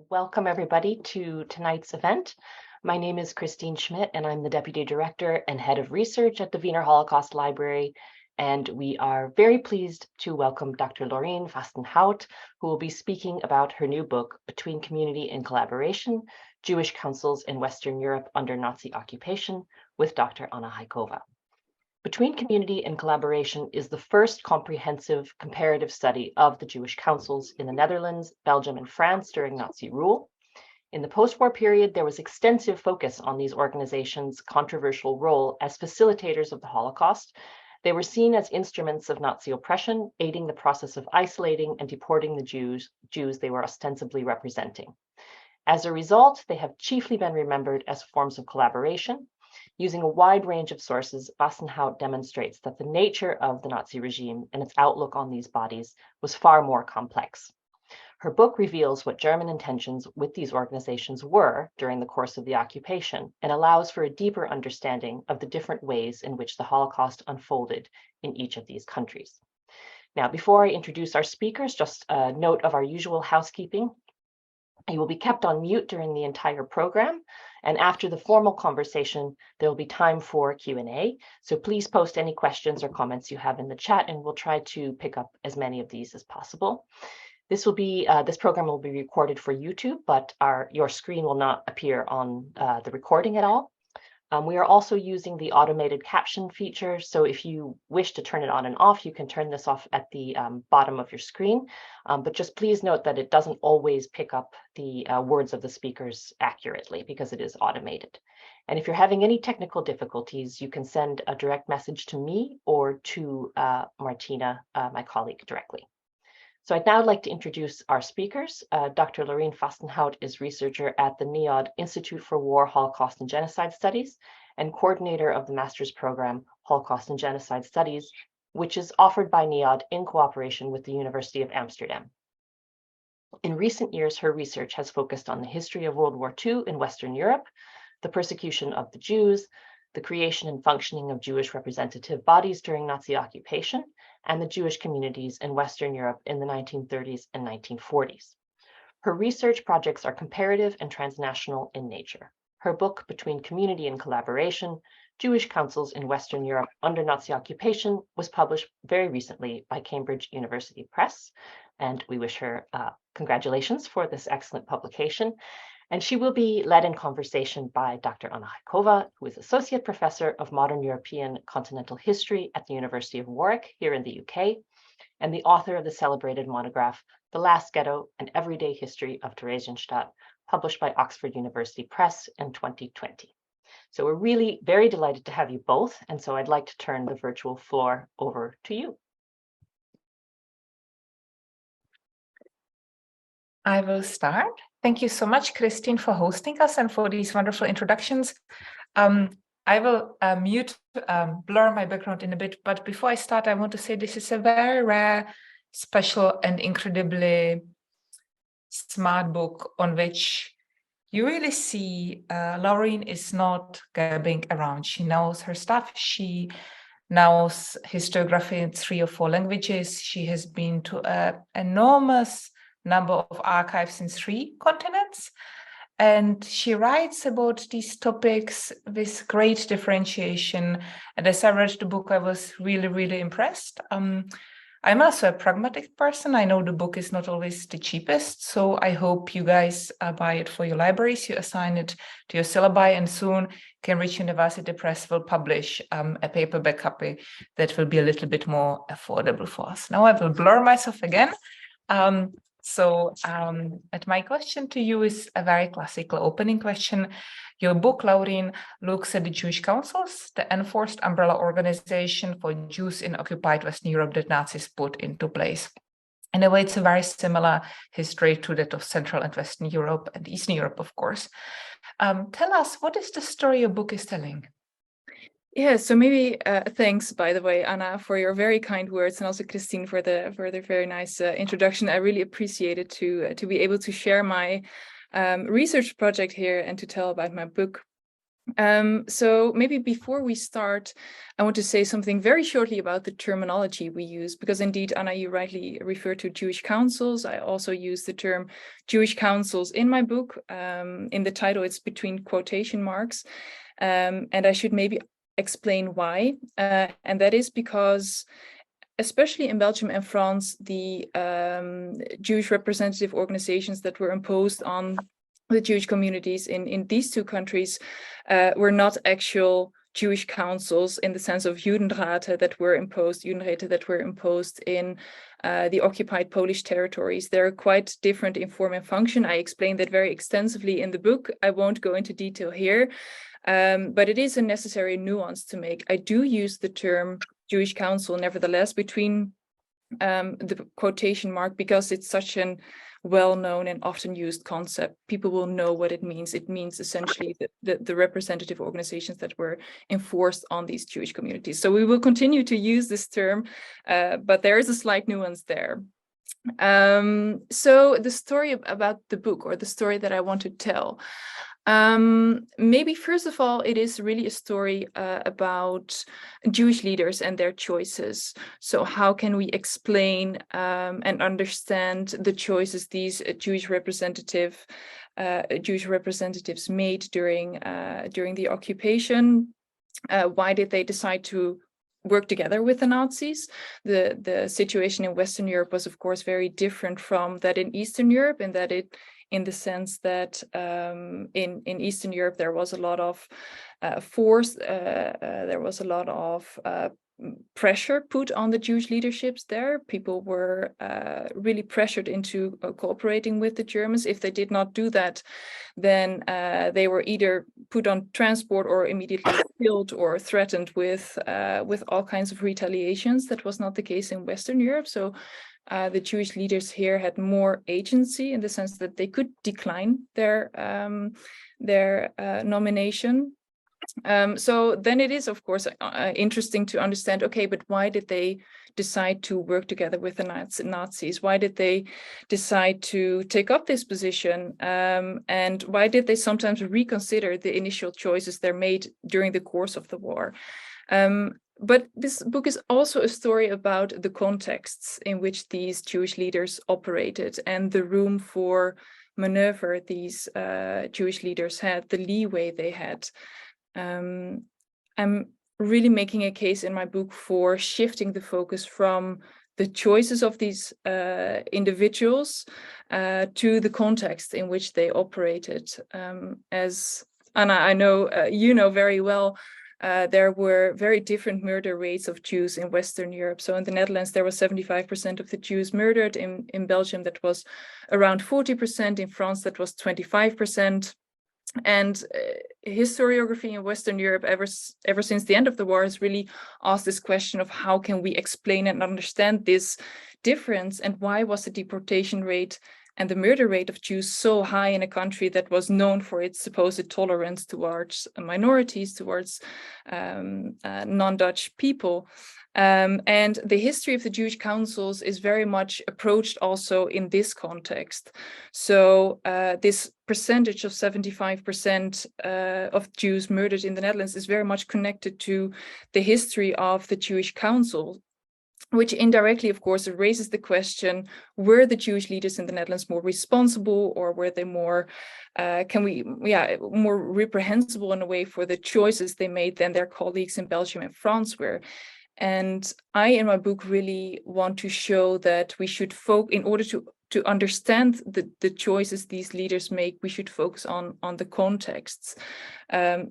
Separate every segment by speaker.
Speaker 1: Welcome everybody to tonight's event. My name is Christine Schmidt and I'm the Deputy Director and Head of Research at the Wiener Holocaust Library. And we are very pleased to welcome Dr. Laurien Vastenhout, who will be speaking about her new book, Between Community and Collaboration, Jewish Councils in Western Europe under Nazi Occupation, with Dr. Anna Hájková. Between Community and Collaboration is the first comprehensive comparative study of the Jewish councils in the Netherlands, Belgium, and France during Nazi rule. In the post-war period, there was extensive focus on these organizations' controversial role as facilitators of the Holocaust. They were seen as instruments of Nazi oppression, aiding the process of isolating and deporting the Jews they were ostensibly representing. As a result, they have chiefly been remembered as forms of collaboration. Using a wide range of sources, Vastenhout demonstrates that the nature of the Nazi regime and its outlook on these bodies was far more complex. Her book reveals what German intentions with these organizations were during the course of the occupation and allows for a deeper understanding of the different ways in which the Holocaust unfolded in each of these countries. Now, before I introduce our speakers, just a note of our usual housekeeping. You will be kept on mute during the entire program, and after the formal conversation, there will be time for Q&A. So please post any questions or comments you have in the chat, and we'll try to pick up as many of these as possible. This program will be recorded for YouTube, but your screen will not appear on the recording at all. We are also using the automated caption feature. So if you wish to turn it on and off, you can turn this off at the bottom of your screen. But just please note that it doesn't always pick up the words of the speakers accurately because it is automated. And if you're having any technical difficulties, you can send a direct message to me or to Martina, my colleague, directly. So I'd now like to introduce our speakers. Dr. Laurien Vastenhout is researcher at the NIOD Institute for War, Holocaust, and Genocide Studies and coordinator of the master's program Holocaust and Genocide Studies, which is offered by NIOD in cooperation with the University of Amsterdam. In recent years, her research has focused on the history of World War II in Western Europe, the persecution of the Jews, the creation and functioning of Jewish representative bodies during Nazi occupation, and the Jewish communities in Western Europe in the 1930s and 1940s. Her research projects are comparative and transnational in nature. Her book, Between Community and Collaboration, Jewish Councils in Western Europe under Nazi Occupation, was published very recently by Cambridge University Press, and we wish her congratulations for this excellent publication. And she will be led in conversation by Dr. Anna Hájková, who is Associate Professor of Modern European Continental History at the University of Warwick here in the UK, and the author of the celebrated monograph, The Last Ghetto, An Everyday History of Theresienstadt, published by Oxford University Press in 2020. So we're really very delighted to have you both, and so I'd like to turn the virtual floor over to you.
Speaker 2: I will start. Thank you so much, Christine, for hosting us and for these wonderful introductions. I will blur my background in a bit, but before I start, I want to say this is a very rare, special, and incredibly smart book on which you really see Laurien is not gabbing around. She knows her stuff. She knows historiography in 3 or 4 languages. She has been to an enormous number of archives in 3 continents. And she writes about these topics with great differentiation. And as I read the book, I was really, really impressed. I'm also a pragmatic person. I know the book is not always the cheapest, so I hope you guys buy it for your libraries, you assign it to your syllabi, and soon Cambridge University Press will publish a paperback copy that will be a little bit more affordable for us. Now I will blur myself again. And my question to you is a very classical opening question. Your book, Laurien, looks at the Jewish councils, the enforced umbrella organization for Jews in occupied Western Europe that Nazis put into place. In a way, it's a very similar history to that of Central and Western Europe and Eastern Europe, of course. Tell us, what is the story your book is telling?
Speaker 3: Yeah, so maybe thanks, by the way, Anna, for your very kind words, and also Christine for the very nice introduction. I really appreciate it to be able to share my research project here and to tell about my book. So maybe before we start, I want to say something very shortly about the terminology we use, because indeed, Anna, you rightly refer to Jewish councils. I also use the term Jewish councils in my book. In the title, it's between quotation marks. And I should maybe explain why. And that is because, especially in Belgium and France, the Jewish representative organizations that were imposed on the Jewish communities in these two countries were not actual Jewish councils in the sense of Judenräte that were imposed in the occupied Polish territories. They're quite different in form and function. I explained that very extensively in the book. I won't go into detail here, but it is a necessary nuance to make. I do use the term Jewish council nevertheless between the quotation mark because it's such an well-known and often used concept. People will know what it means. It means essentially the representative organizations that were enforced on these Jewish communities. So we will continue to use this term, but there is a slight nuance there. So the story about the book, or the story that I want to tell, maybe first of all, it is really a story about Jewish leaders and their choices. So how can we explain and understand the choices these Jewish representatives made during the occupation? Why did they decide to work together with the Nazis? The situation in Western Europe was, of course, very different from that in Eastern Europe, in the sense that in Eastern Europe there was a lot of force, there was a lot of pressure put on the Jewish leaderships there. People were really pressured into cooperating with the Germans. If they did not do that, then they were either put on transport or immediately killed or threatened with all kinds of retaliations. That was not the case in Western Europe. So the Jewish leaders here had more agency in the sense that they could decline their nomination. So then it is, of course, interesting to understand, okay, but why did they decide to work together with the Nazis? Why did they decide to take up this position? And why did they sometimes reconsider the initial choices they made during the course of the war? But this book is also a story about the contexts in which these Jewish leaders operated and the room for maneuver these Jewish leaders had, the leeway they had. I'm really making a case in my book for shifting the focus from the choices of these individuals to the context in which they operated. As Anna, I know you know very well, there were very different murder rates of Jews in Western Europe. So in the Netherlands, there was 75% of the Jews murdered. In Belgium, that was around 40%. In France, that was 25%. And historiography in Western Europe, ever since the end of the war, has really asked this question of how can we explain and understand this difference, and why was the deportation rate and the murder rate of Jews so high in a country that was known for its supposed tolerance towards minorities, towards non-Dutch people. And the history of the Jewish councils is very much approached also in this context. So this percentage of 75% of Jews murdered in the Netherlands is very much connected to the history of the Jewish council, which indirectly, of course, raises the question, were the Jewish leaders in the Netherlands more responsible, or were they more, more reprehensible in a way for the choices they made than their colleagues in Belgium and France were? And I, in my book, really want to show that we should in order to understand the choices these leaders make, we should focus on the contexts.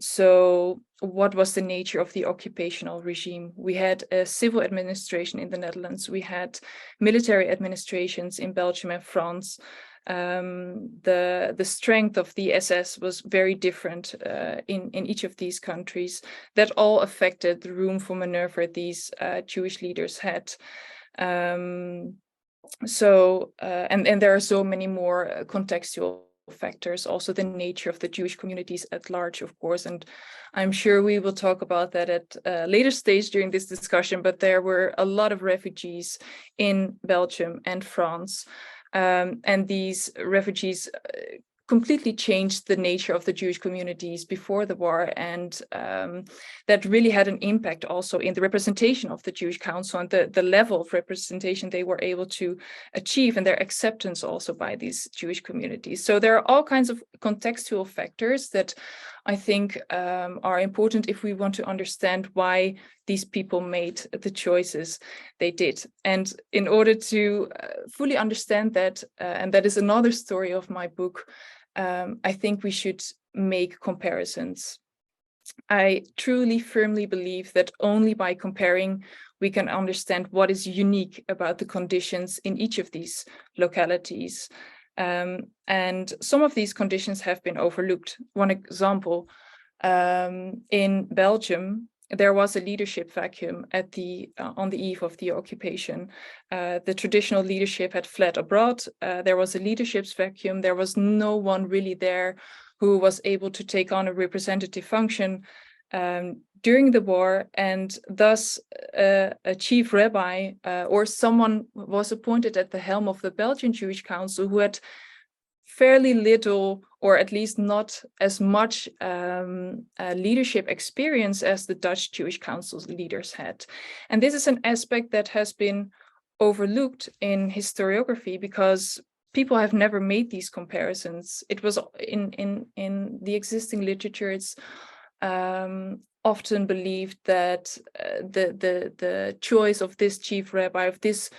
Speaker 3: So what was the nature of the occupational regime? We had a civil administration in the Netherlands. We had military administrations in Belgium and France. The strength of the SS was very different in each of these countries. That all affected the room for maneuver these Jewish leaders had. And there are so many more contextual factors, also the nature of the Jewish communities at large, of course, and I'm sure we will talk about that at a later stage during this discussion, but there were a lot of refugees in Belgium and France. And these refugees completely changed the nature of the Jewish communities before the war, and that really had an impact also in the representation of the Jewish Council and the level of representation they were able to achieve, and their acceptance also by these Jewish communities. So there are all kinds of contextual factors that I think are important if we want to understand why these people made the choices they did. And in order to fully understand that, and that is another story of my book, I think we should make comparisons. I truly firmly believe that only by comparing we can understand what is unique about the conditions in each of these localities. And some of these conditions have been overlooked. One example, in Belgium, there was a leadership vacuum at on the eve of the occupation. The traditional leadership had fled abroad. There was a leadership vacuum. There was no one really there who was able to take on a representative function during the war, and thus a chief rabbi or someone was appointed at the helm of the Belgian Jewish Council who had fairly little, or at least not as much leadership experience as the Dutch Jewish Council's leaders had. And this is an aspect that has been overlooked in historiography because people have never made these comparisons. It was in the existing literature, it's often believed that the choice of this chief rabbi, of this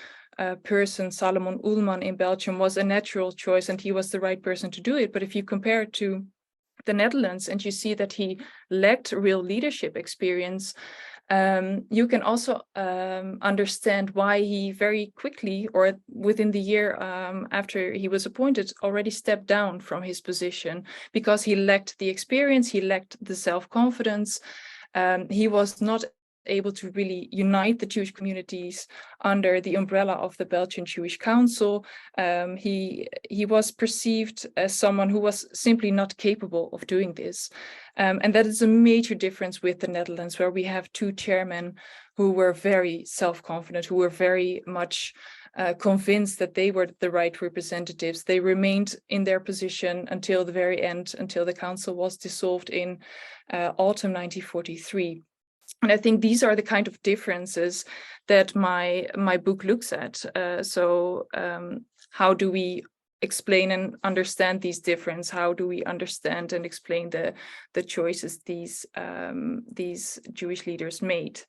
Speaker 3: person, Salomon Ullman in Belgium, was a natural choice and he was the right person to do it. But if you compare it to the Netherlands and you see that he lacked real leadership experience, you can also understand why he very quickly, or within the year after he was appointed, already stepped down from his position because he lacked the experience, he lacked the self-confidence. He was not able to really unite the Jewish communities under the umbrella of the Belgian Jewish Council. He was perceived as someone who was simply not capable of doing this. And that is a major difference with the Netherlands, where we have two chairmen who were very self-confident, who were very much convinced that they were the right representatives. They remained in their position until the very end, until the council was dissolved in autumn 1943. And I think these are the kind of differences that my book looks at. So how do we explain and understand these differences? How do we understand and explain the choices these Jewish leaders made?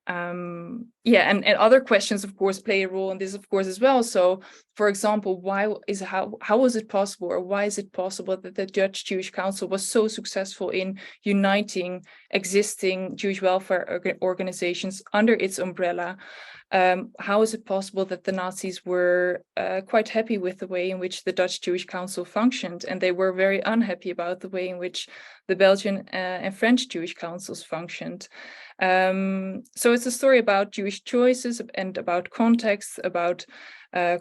Speaker 3: And other questions, of course, play a role in this, of course, as well. So, for example, how was it possible, or why is it possible that the Dutch Jewish Council was so successful in uniting existing Jewish welfare organizations under its umbrella? How is it possible that the Nazis were quite happy with the way in which the Dutch Jewish Council functioned, and they were very unhappy about the way in which the Belgian and French Jewish councils functioned? So it's a story about Jewish choices and about context, about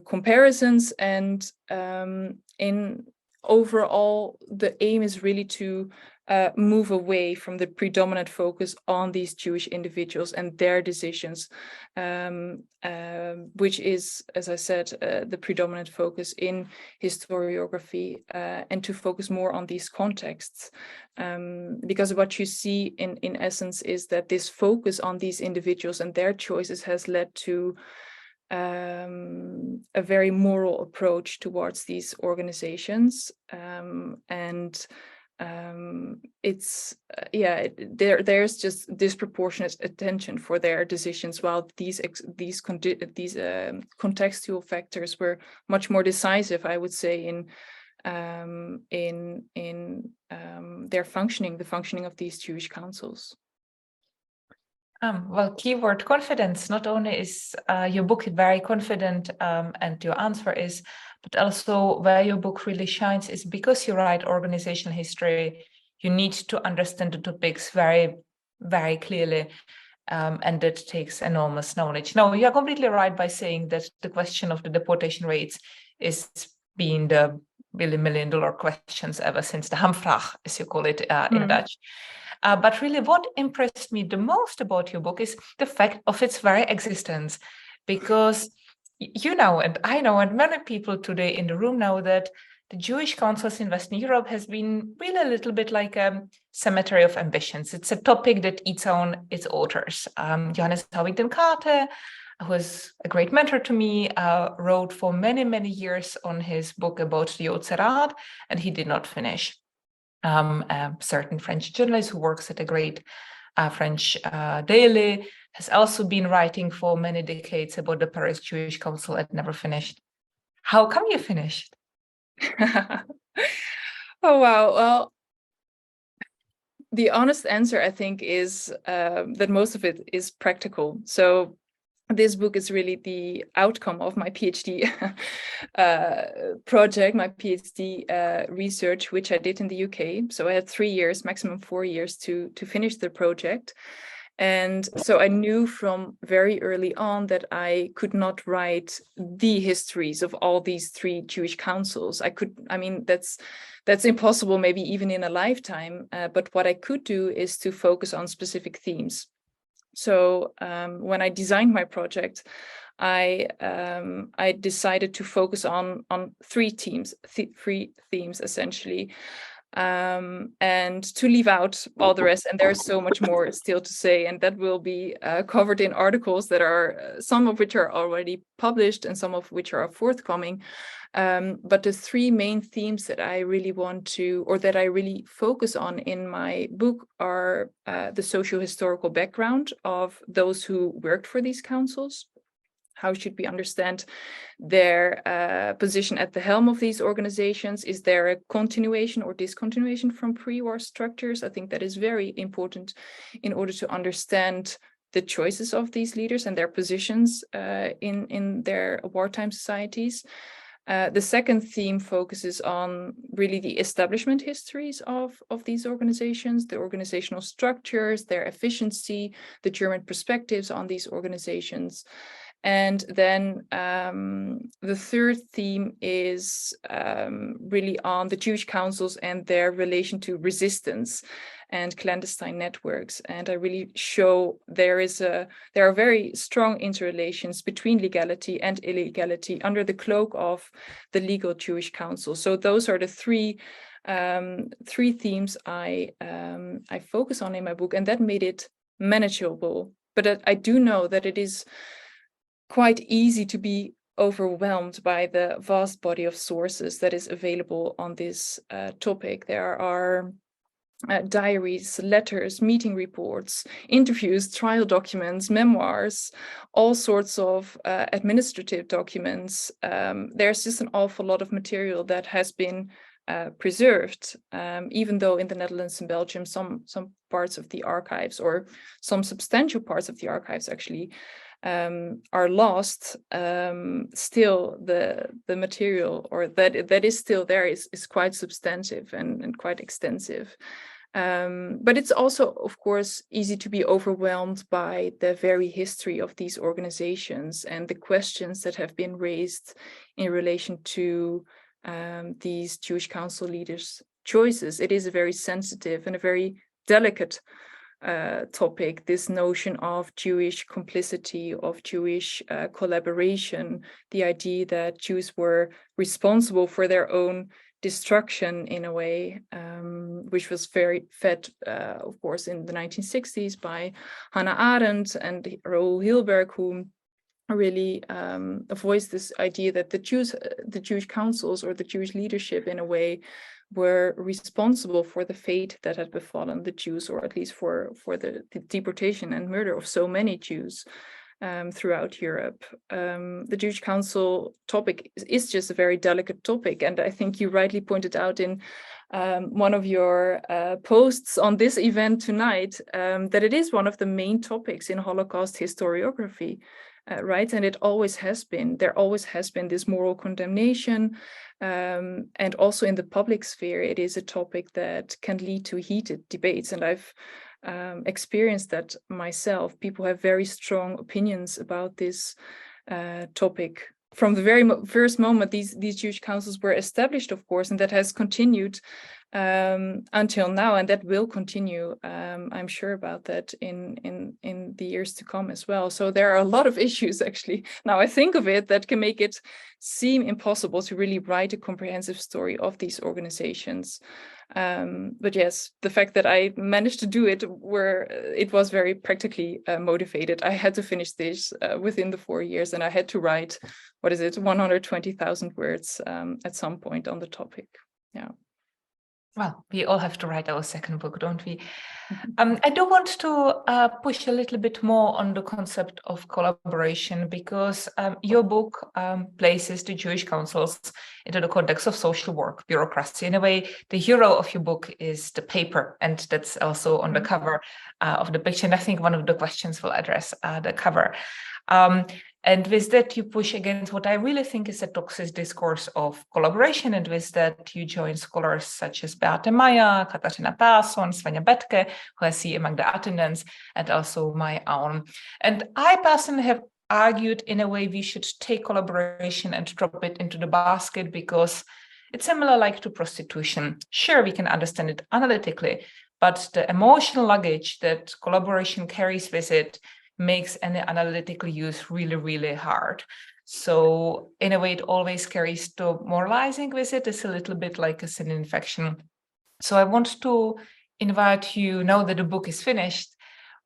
Speaker 3: comparisons, and in overall, the aim is really to move away from the predominant focus on these Jewish individuals and their decisions, which is, as I said, the predominant focus in historiography, and to focus more on these contexts. Because what you see in essence is that this focus on these individuals and their choices has led to a very moral approach towards these organizations, and it's there's just disproportionate attention for their decisions, while these contextual factors were much more decisive, I would say, in their functioning, the functioning of these Jewish councils.
Speaker 2: Well, keyword confidence. Not only is your book very confident, and your answer is, but also where your book really shines is because you write organizational history, you need to understand the topics very, very clearly, and that takes enormous knowledge. No, you are completely right by saying that the question of the deportation rates is being the $1 million questions ever since the Hamvraag, as you call it in Dutch. But really what impressed me the most about your book is the fact of its very existence, because you know, and I know, and many people today in the room know that the Jewish councils in Western Europe has been really a little bit like a cemetery of ambitions. It's a topic that eats on its authors. Johannes Huijten Kate, who was a great mentor to me, wrote for many, many years on his book about the Joodse Raad, and he did not finish. A certain French journalist who works at a great French daily has also been writing for many decades about the Paris Jewish Council and never finished. How come you finished?
Speaker 3: Oh, wow. Well, the honest answer, I think, is that most of it is practical. So this book is really the outcome of my PhD project, my PhD research, which I did in the UK. So I had 3 years, maximum 4 years to finish the project. And so I knew from very early on that I could not write the histories of all these 3 Jewish councils. That's impossible, maybe even in a lifetime. But what I could do is to focus on specific themes. So when I designed my project, I decided to focus on 3 themes essentially, and to leave out all the rest. And there's so much more still to say, and that will be covered in articles that are some of which are already published and some of which are forthcoming. But the 3 main themes that I really want to, or that I really focus on in my book, are the socio-historical background of those who worked for these councils. How should we understand their position at the helm of these organizations? Is there a continuation or discontinuation from pre-war structures? I think that is very important in order to understand the choices of these leaders and their positions in their wartime societies. The second theme focuses on really the establishment histories of these organizations, the organizational structures, their efficiency, the German perspectives on these organizations. And then the third theme is really on the Jewish councils and their relation to resistance and clandestine networks. And I really show there are very strong interrelations between legality and illegality under the cloak of the legal Jewish council. So those are the three themes I focus on in my book, and that made it manageable. But I do know that it is quite easy to be overwhelmed by the vast body of sources that is available on this topic. There are diaries, letters, meeting reports, interviews, trial documents, memoirs, all sorts of administrative documents. There's just an awful lot of material that has been preserved, even though in the Netherlands and Belgium, some parts of the archives, or some substantial parts of the archives actually, are lost. Still the material, or that is still there, is quite substantive and quite extensive. But it's also, of course, easy to be overwhelmed by the very history of these organizations and the questions that have been raised in relation to these Jewish council leaders' choices. It is a very sensitive and a very delicate topic, this notion of Jewish complicity, of Jewish collaboration, the idea that Jews were responsible for their own destruction in a way, which was very fed, of course, in the 1960s by Hannah Arendt and Raoul Hilberg, who really voiced this idea that the Jewish councils, or the Jewish leadership in a way, were responsible for the fate that had befallen the Jews, or at least for the deportation and murder of so many Jews throughout Europe. The Jewish Council topic is just a very delicate topic, and I think you rightly pointed out in one of your posts on this event tonight that it is one of the main topics in Holocaust historiography. Right, and it always has been. There always has been this moral condemnation, and also in the public sphere, it is a topic that can lead to heated debates. And I've experienced that myself. People have very strong opinions about this topic from the very first moment these Jewish councils were established, of course, and that has continued until now, and that will continue. I'm sure about that in the years to come as well. So there are a lot of issues, actually, now I think of it, that can make it seem impossible to really write a comprehensive story of these organizations. But yes, the fact that I managed to do it, where it was very practically motivated. I had to finish this within the 4 years, and I had to write, 120,000 words at some point on the topic. Yeah.
Speaker 2: Well, we all have to write our second book, don't we? I do want to push a little bit more on the concept of collaboration, because your book places the Jewish councils into the context of social work, bureaucracy. In a way, the hero of your book is the paper, and that's also on the cover of the picture. And I think one of the questions will address the cover. And with that, you push against what I really think is a toxic discourse of collaboration. And with that, you join scholars such as Beate Meyer, Katarzyna Persson, Svenja Betke, who I see among the attendants, and also my own. And I personally have argued, in a way, we should take collaboration and drop it into the basket, because it's similar like to prostitution. Sure, we can understand it analytically, but the emotional luggage that collaboration carries with it makes any analytical use really, really hard. So in a way, it always carries the moralizing with it. It's a little bit like a sin infection. So I want to invite you, now that the book is finished,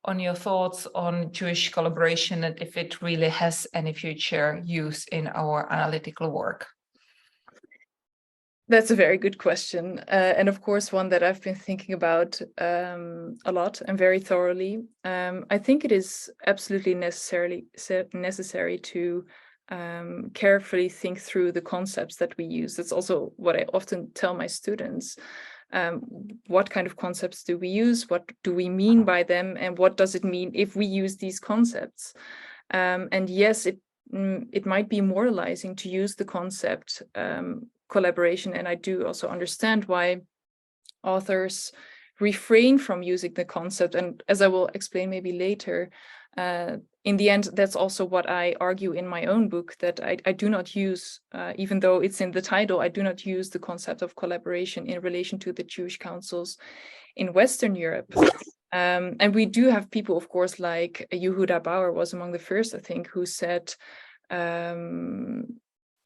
Speaker 2: on your thoughts on Jewish collaboration and if it really has any future use in our analytical work.
Speaker 3: That's a very good question. And of course, one that I've been thinking about a lot and very thoroughly. I think it is absolutely necessary to carefully think through the concepts that we use. That's also what I often tell my students. What kind of concepts do we use? What do we mean by them? And what does it mean if we use these concepts? And yes, it might be moralizing to use the concept collaboration, and I do also understand why authors refrain from using the concept, and as I will explain maybe later, in the end, that's also what I argue in my own book, that I do not use, even though it's in the title, I do not use the concept of collaboration in relation to the Jewish councils in Western Europe. And we do have people, of course, like Yehuda Bauer was among the first, I think, who said,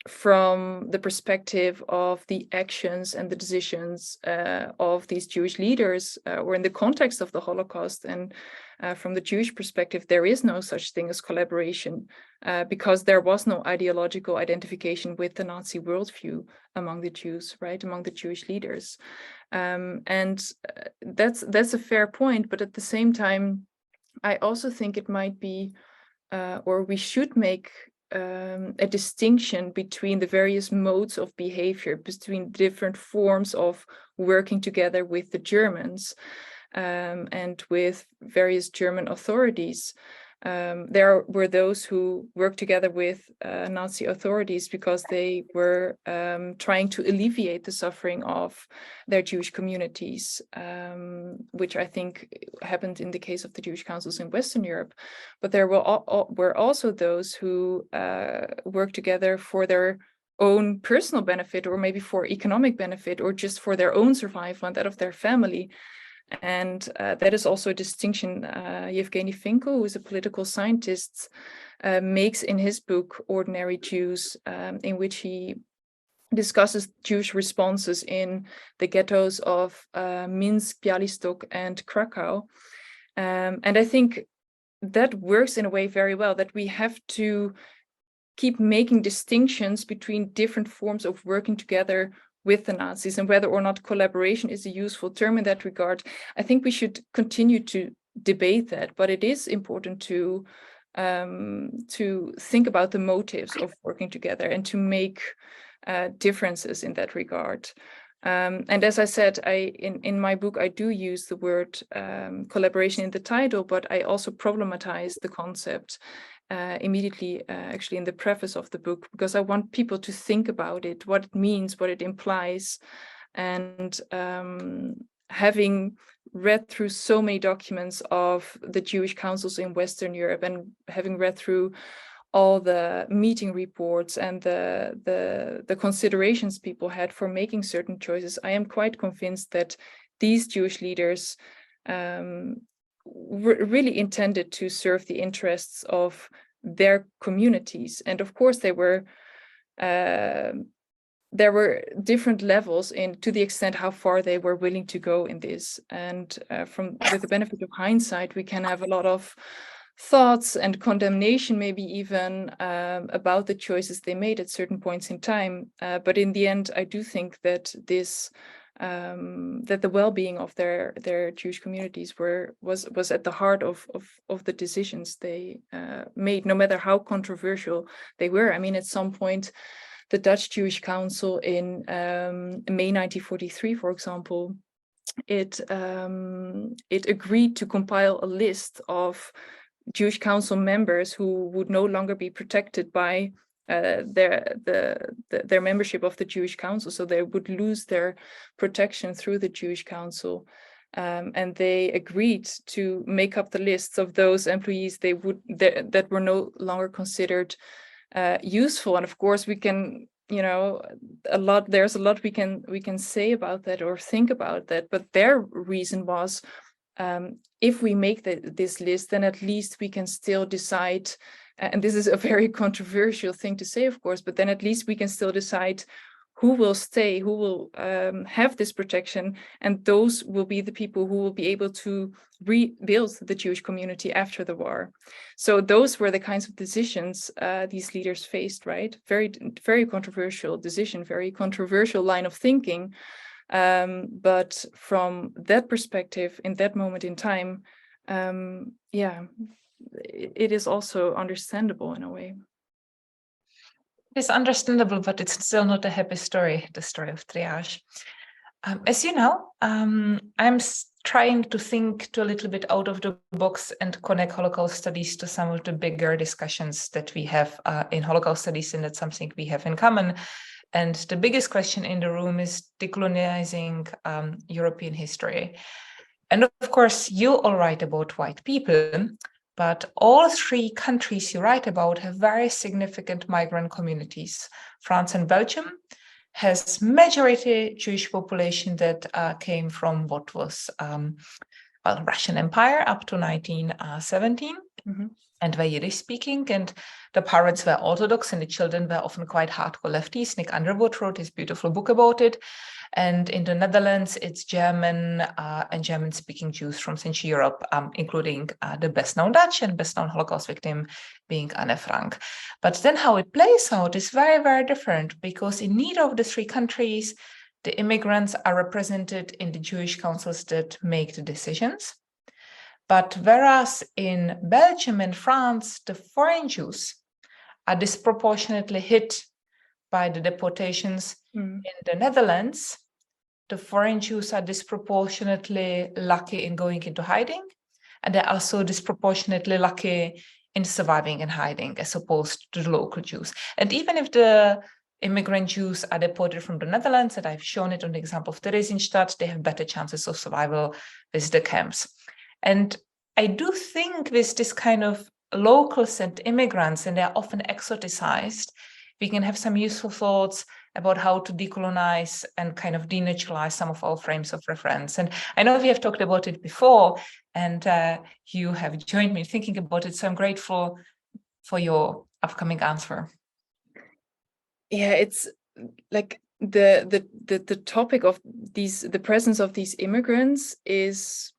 Speaker 3: from the perspective of the actions and the decisions of these Jewish leaders, or in the context of the Holocaust, and from the Jewish perspective, there is no such thing as collaboration, because there was no ideological identification with the Nazi worldview among the Jews, right, among the Jewish leaders. And that's a fair point, but at the same time, I also think it might be, or we should make a distinction between the various modes of behavior, between different forms of working together with the Germans and with various German authorities. There were those who worked together with Nazi authorities because they were trying to alleviate the suffering of their Jewish communities, which I think happened in the case of the Jewish councils in Western Europe. But there were also those who worked together for their own personal benefit, or maybe for economic benefit, or just for their own survival and that of their family. And that is also a distinction Yevgeny Finkel, who is a political scientist, makes in his book, Ordinary Jews, in which he discusses Jewish responses in the ghettos of Minsk, Bialystok, and Krakow. And I think that works in a way very well, that we have to keep making distinctions between different forms of working together with the Nazis, and whether or not collaboration is a useful term in that regard. I think we should continue to debate that, but it is important to think about the motives of working together and to make differences in that regard. And as I said, in my book, I do use the word collaboration in the title, but I also problematize the concept immediately, actually, in the preface of the book, because I want people to think about it, what it means, what it implies. And having read through so many documents of the Jewish councils in Western Europe, and having read through all the meeting reports and the considerations people had for making certain choices, I am quite convinced that these Jewish leaders really intended to serve the interests of their communities. And of course, there were different levels to the extent how far they were willing to go in this. And with the benefit of hindsight, we can have a lot of thoughts and condemnation, maybe even about the choices they made at certain points in time. But in the end, I do think that that the well-being of their Jewish communities was at the heart of the decisions they made, no matter how controversial they were. I mean, at some point, the Dutch Jewish Council in May 1943, for example, it agreed to compile a list of Jewish council members who would no longer be protected by their membership of the Jewish Council, so they would lose their protection through the Jewish Council. And they agreed to make up the lists of those employees that were no longer considered useful. And of course, we can, there's a lot we can say about that or think about that. But their reason was, if we make this list, then at least we can still decide. And this is a very controversial thing to say, of course, but then at least we can still decide who will stay, who will have this protection, and those will be the people who will be able to rebuild the Jewish community after the war. So those were the kinds of decisions these leaders faced, right? Very, very controversial decision, very controversial line of thinking. But from that perspective, in that moment in time, it is also understandable in a way.
Speaker 2: It's understandable, but it's still not a happy story, the story of triage. As you know, I'm trying to think a little bit out of the box and connect Holocaust studies to some of the bigger discussions that we have in Holocaust studies, and that's something we have in common. And the biggest question in the room is decolonizing European history. And of course, you all write about white people, but all three countries you write about have very significant migrant communities. France and Belgium has majority Jewish population that came from what was Russian Empire up to 1917. Mm-hmm. And were Yiddish speaking, and the parents were Orthodox, and the children were often quite hardcore lefties. Nick Underwood wrote his beautiful book about it. And in the Netherlands, it's German and German-speaking Jews from Central Europe, including the best-known Dutch and best-known Holocaust victim being Anne Frank. But then how it plays out is very, very different, because in neither of the three countries, the immigrants are represented in the Jewish councils that make the decisions. But whereas in Belgium and France, the foreign Jews are disproportionately hit by the deportations, in the Netherlands, the foreign Jews are disproportionately lucky in going into hiding, and they're also disproportionately lucky in surviving and hiding as opposed to the local Jews. And even if the immigrant Jews are deported from the Netherlands, and I've shown it on the example of Theresienstadt, they have better chances of survival with the camps. And I do think with this kind of locals and immigrants, and they're often exoticized, we can have some useful thoughts about how to decolonize and kind of denaturalize some of our frames of reference. And I know we have talked about it before, and you have joined me thinking about it, so I'm grateful for your upcoming answer.
Speaker 3: Yeah, it's like the topic of the presence of these immigrants is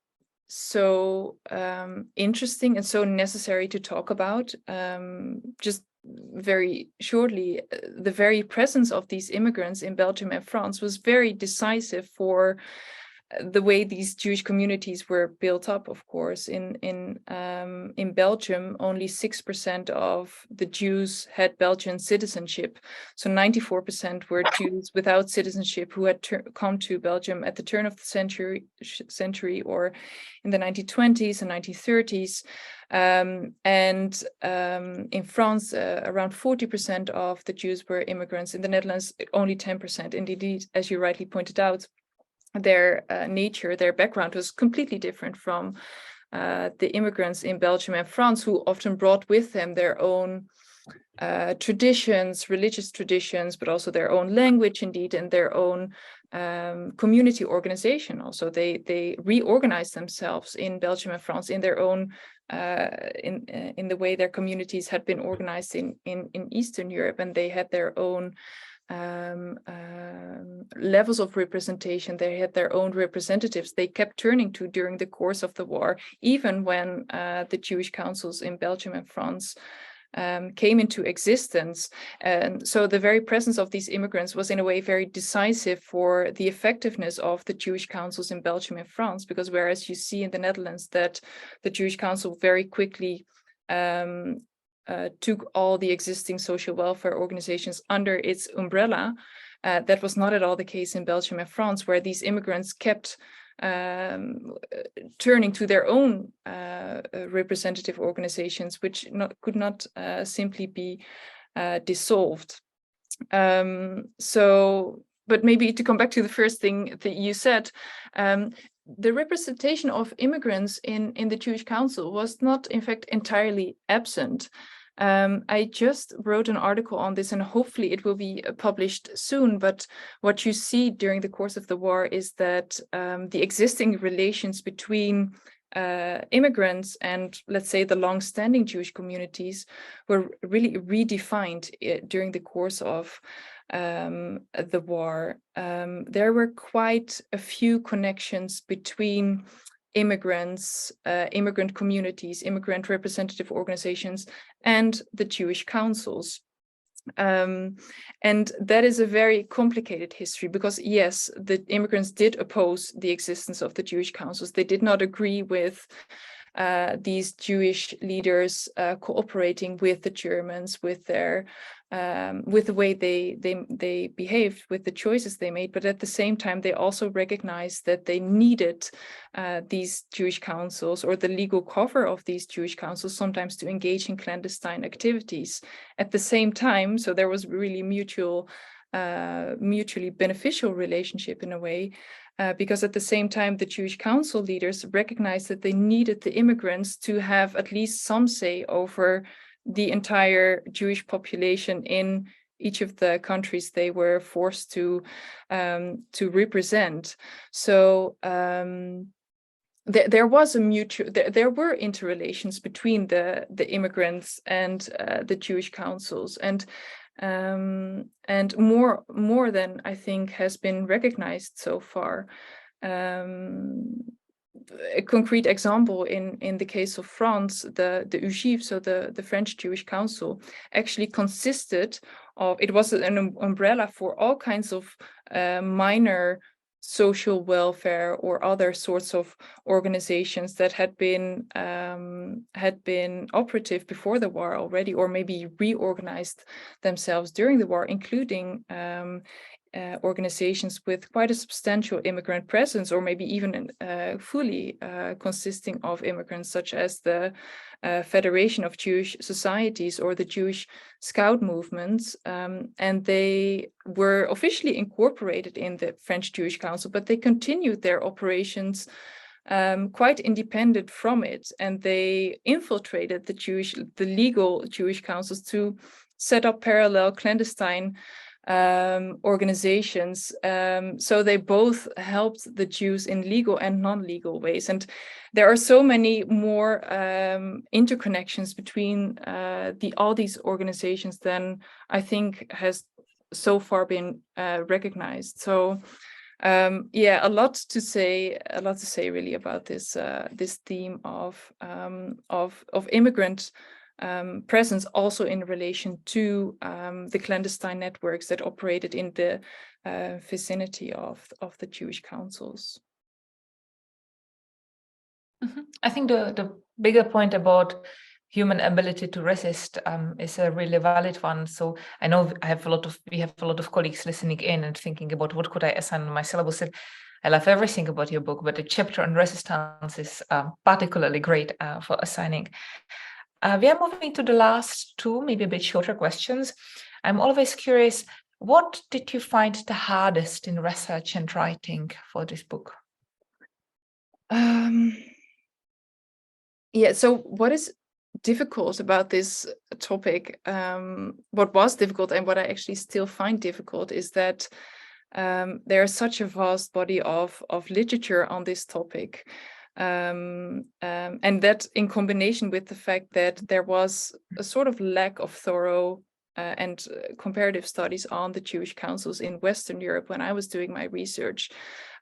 Speaker 3: so interesting and so necessary to talk about. Just very shortly, the very presence of these immigrants in Belgium and France was very decisive for the way these Jewish communities were built up. Of course, in Belgium, only 6% of the Jews had Belgian citizenship. So 94% were Jews without citizenship who had come to Belgium at the turn of the century or in the 1920s and 1930s. In France, around 40% of the Jews were immigrants. In the Netherlands, only 10%. And indeed, as you rightly pointed out, their nature, their background was completely different from the immigrants in Belgium and France, who often brought with them their own traditions, religious traditions, but also their own language, indeed, and their own community organization. Also, they reorganized themselves in Belgium and France in their own in the way their communities had been organized in Eastern Europe, and they had their own levels of representation. They had their own representatives they kept turning to during the course of the war, even when the Jewish councils in Belgium and France came into existence. And so the very presence of these immigrants was in a way very decisive for the effectiveness of the Jewish councils in Belgium and France, because whereas you see in the Netherlands that the Jewish council very quickly took all the existing social welfare organizations under its umbrella, that was not at all the case in Belgium and France, where these immigrants kept turning to their own representative organizations, which could not simply be dissolved. But maybe to come back to the first thing that you said, the representation of immigrants in the Jewish Council was not, in fact, entirely absent. I just wrote an article on this, and hopefully it will be published soon. But what you see during the course of the war is that the existing relations between immigrants and, let's say, the long-standing Jewish communities were really redefined during the course of the war. There were quite a few connections between immigrants, immigrant communities, immigrant representative organizations, and the Jewish councils. And that is a very complicated history, because yes, the immigrants did oppose the existence of the Jewish councils. They did not agree with these Jewish leaders cooperating with the Germans, with their with the way they behaved, with the choices they made. But at the same time, they also recognized that they needed these Jewish councils, or the legal cover of these Jewish councils, sometimes to engage in clandestine activities. At the same time, so there was really mutually beneficial relationship in a way, because at the same time, the Jewish council leaders recognized that they needed the immigrants to have at least some say over the entire Jewish population in each of the countries they were forced to represent. So there was a mutual. There were interrelations between the immigrants and the Jewish councils, and more than I think has been recognized so far. A concrete example in the case of France, the UJIF, so the French Jewish Council, actually consisted of, it was an umbrella for all kinds of minor social welfare or other sorts of organizations that had been operative before the war already, or maybe reorganized themselves during the war, including organizations with quite a substantial immigrant presence, or maybe even fully consisting of immigrants, such as the Federation of Jewish Societies or the Jewish Scout movements. And they were officially incorporated in the French Jewish Council, but they continued their operations quite independent from it. And they infiltrated the legal Jewish councils to set up parallel clandestine organizations. So they both helped the Jews in legal and non-legal ways. And there are so many more interconnections between all these organizations than I think has so far been recognized. So a lot to say really about this theme of immigrant presence, also in relation to the clandestine networks that operated in the vicinity of the Jewish councils.
Speaker 2: Mm-hmm. I think the bigger point about human ability to resist is a really valid one. So I know we have a lot of colleagues listening in and thinking about what could I assign on my syllabus. I love everything about your book, but the chapter on resistance is particularly great for assigning. We are moving to the last two, maybe a bit shorter questions. I'm always curious, what did you find the hardest in research and writing for this book?
Speaker 3: So what is difficult about this topic, what was difficult and what I actually still find difficult, is that there is such a vast body of literature on this topic. And that, in combination with the fact that there was a sort of lack of thorough and comparative studies on the Jewish councils in Western Europe when I was doing my research.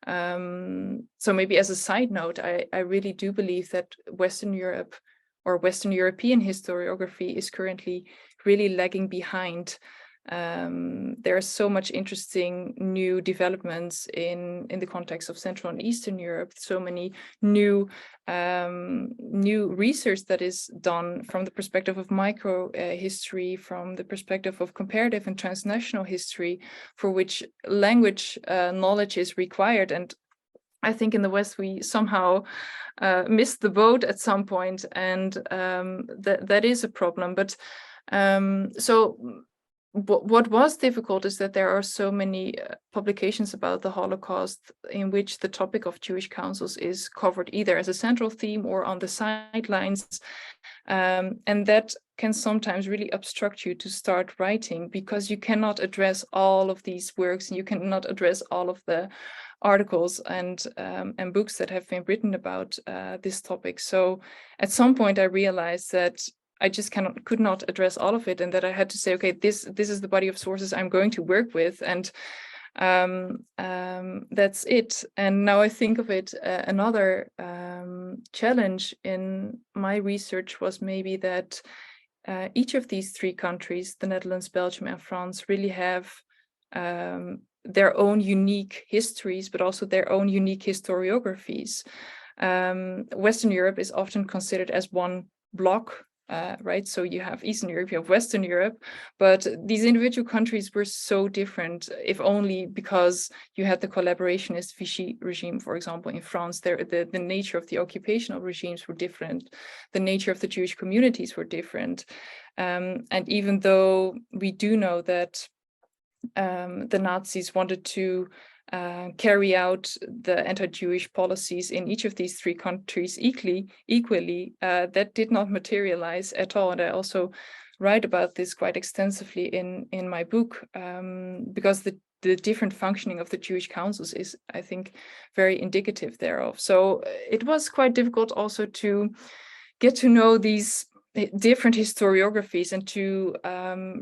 Speaker 3: So maybe as a side note, I really do believe that Western Europe or Western European historiography is currently really lagging behind. There are so much interesting new developments in the context of Central and Eastern Europe, so many new research that is done from the perspective of micro history, from the perspective of comparative and transnational history, for which language knowledge is required. And I think in the West we somehow missed the boat at some point, and that is a problem. But what was difficult is that there are so many publications about the Holocaust in which the topic of Jewish councils is covered either as a central theme or on the sidelines. And that can sometimes really obstruct you to start writing, because you cannot address all of these works and you cannot address all of the articles and books that have been written about this topic. So at some point I realized that I just could not address all of it, and that I had to say, okay, this is the body of sources I'm going to work with, and that's it. And now I think of it, another challenge in my research was maybe that each of these three countries, the Netherlands, Belgium, and France, really have their own unique histories, but also their own unique historiographies. Western Europe is often considered as one block. Right, so you have Eastern Europe, you have Western Europe, but these individual countries were so different, if only because you had the collaborationist Vichy regime, for example, in France. The nature of the occupational regimes were different, the nature of the Jewish communities were different, and even though we do know that the Nazis wanted to carry out the anti-Jewish policies in each of these three countries equally, that did not materialize at all. And I also write about this quite extensively in my book, because the different functioning of the Jewish councils is, I think, very indicative thereof. So it was quite difficult also to get to know these different historiographies and to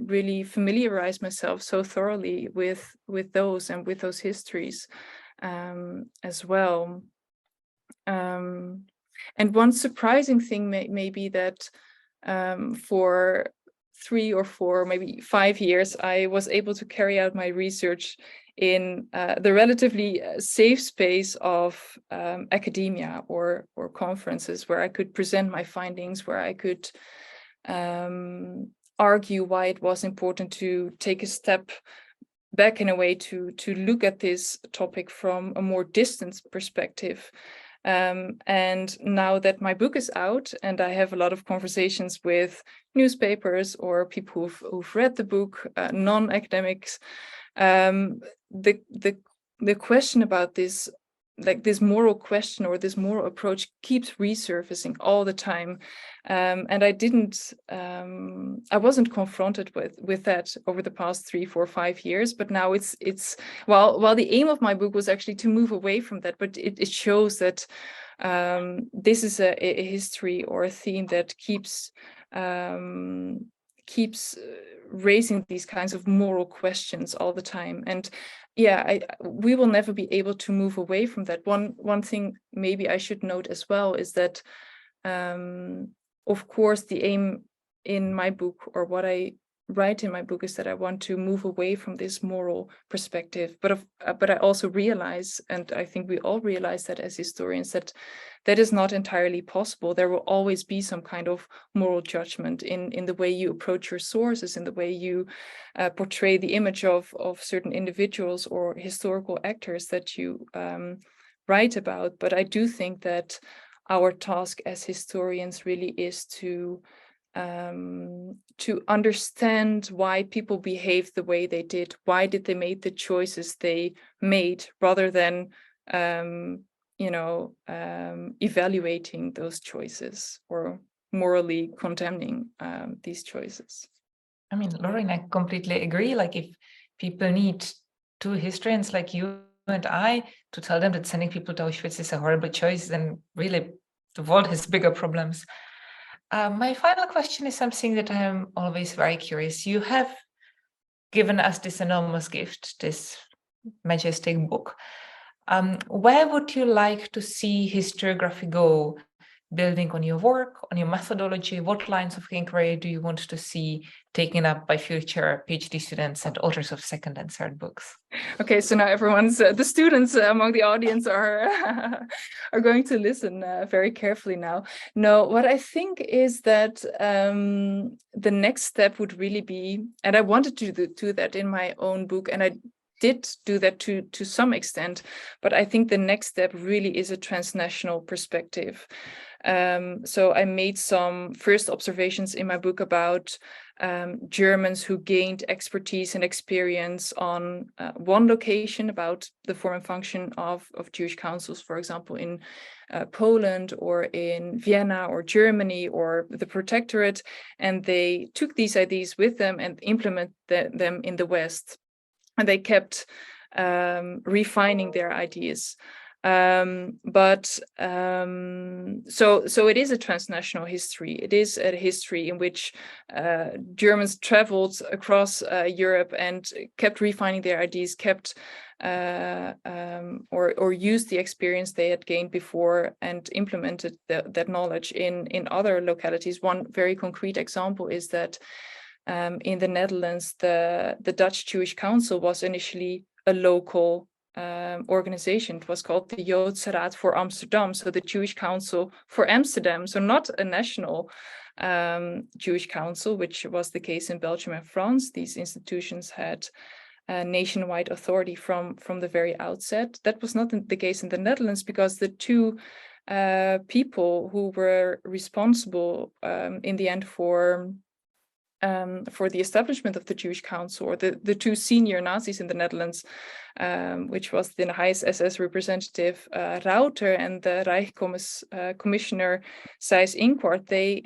Speaker 3: really familiarize myself so thoroughly with those and with those histories as well. And one surprising thing may be that for 3 or 4, maybe 5 years, I was able to carry out my research in the relatively safe space of academia or conferences, where I could present my findings, where I could argue why it was important to take a step back in a way to look at this topic from a more distant perspective. And now that my book is out and I have a lot of conversations with newspapers or people who've read the book, non-academics, the question about this, like this moral question or this moral approach, keeps resurfacing all the time, and I wasn't confronted with that over the past 3, 4, 5 years. But now it's while the aim of my book was actually to move away from that, but it shows that this is a history or a theme that keeps raising these kinds of moral questions all the time. And yeah, we will never be able to move away from that. One thing maybe I should note as well is that, of course, the aim in my book, or what I write in my book, is that I want to move away from this moral perspective. But I also realize, and I think we all realize that as historians, that is not entirely possible. There will always be some kind of moral judgment in the way you approach your sources, in the way you portray the image of certain individuals or historical actors that you write about. But I do think that our task as historians really is to understand why people behaved the way they did. Why did they make the choices they made, rather than evaluating those choices or morally condemning these choices.
Speaker 2: I mean, Laurien, I completely agree. Like, if people need two historians like you and I to tell them that sending people to Auschwitz is a horrible choice, then really the world has bigger problems. My final question is something that I'm always very curious. You have given us this enormous gift, this majestic book. Where would you like to see historiography go, building on your work, on your methodology? What lines of inquiry do you want to see taken up by future PhD students and authors of second and third books?
Speaker 3: Okay, so now everyone's, the students among the audience are are going to listen very carefully now. No, what I think is that the next step would really be, and I wanted to do that in my own book, and I did do that to some extent, but I think the next step really is a transnational perspective. So I made some first observations in my book about Germans who gained expertise and experience on one location about the form and function of Jewish councils, for example, in Poland or in Vienna or Germany or the Protectorate, and they took these ideas with them and implemented them in the West. And they kept refining their ideas. So it is a transnational history. It is a history in which Germans traveled across Europe and kept refining their ideas, kept or used the experience they had gained before and implemented that knowledge in other localities. One very concrete example is that in the Netherlands, the Dutch Jewish Council was initially a local organization. It was called the Joodse Raad voor Amsterdam, so the Jewish Council for Amsterdam, so not a national Jewish council, which was the case in Belgium and France. These institutions had nationwide authority from the very outset. That was not the case in the Netherlands, because the two people who were responsible in the end for the establishment of the Jewish Council, or the two senior Nazis in the Netherlands, which was the highest SS representative Rauter and the Reich Commissioner Seyss-Inquart, they